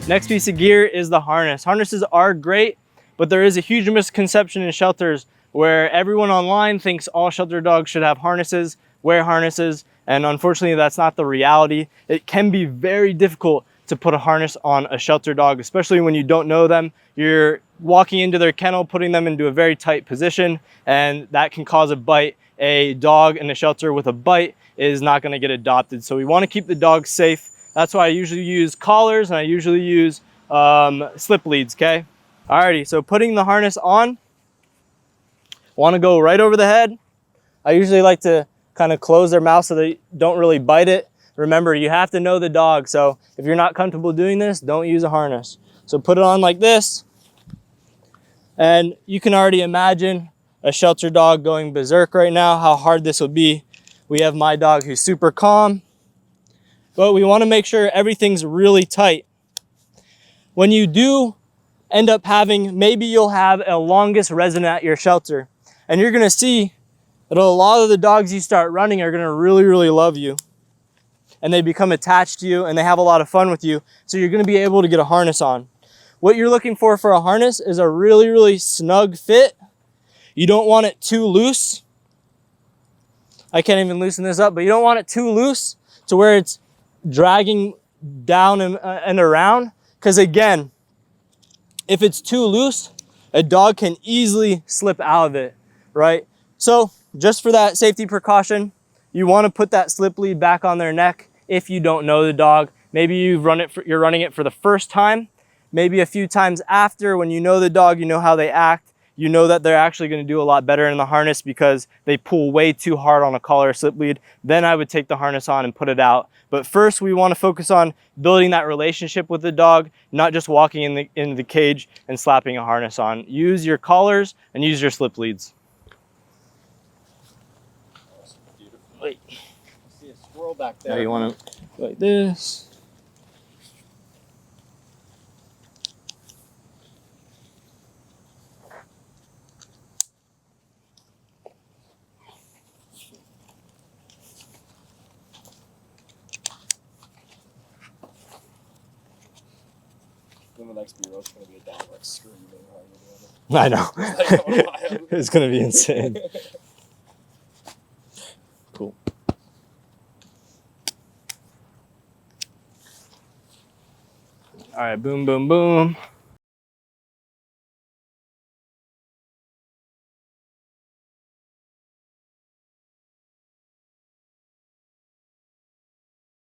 Next piece of gear is the harness. Harnesses are great, but there is a huge misconception in shelters where everyone online thinks all shelter dogs should have harnesses, wear harnesses, and unfortunately that's not the reality. It can be very difficult to put a harness on a shelter dog, especially when you don't know them. You're walking into their kennel, putting them into a very tight position, and that can cause a bite. A dog in a shelter with a bite is not going to get adopted. So we want to keep the dog safe. That's why I usually use collars and I usually use slip leads, okay? Alrighty, so putting the harness on, want to go right over the head. I usually like to kind of close their mouth so they don't really bite it. Remember, you have to know the dog. So if you're not comfortable doing this, don't use a harness. So put it on like this. And you can already imagine a shelter dog going berserk right now, how hard this would be. We have my dog who's super calm, but we want to make sure everything's really tight. When you do end up having, maybe you'll have a longest resident at your shelter, and you're going to see that a lot of the dogs you start running are going to really, really love you. And they become attached to you and they have a lot of fun with you. So you're going to be able to get a harness on. What you're looking for a harness is a really, really snug fit. You don't want it too loose. I can't even loosen this up, but you don't want it too loose to where it's dragging down and around. Because again, if it's too loose, a dog can easily slip out of it, right? So just for that safety precaution, you want to put that slip lead back on their neck. If you don't know the dog, maybe you're running it for the first time, maybe a few times after, when you know the dog, you know how they act, you know that they're actually going to do a lot better in the harness because they pull way too hard on a collar or slip lead. Then I would take the harness on and put it out. But first we want to focus on building that relationship with the dog, not just walking in the cage and slapping a harness on. Use your collars and use your slip leads. Wait. I see a squirrel back there. Now you want to go like this. Then the next B-roll's going to be a dog like screaming while I know. you're doing it. It's going to be insane. Cool. All right, boom, boom, boom.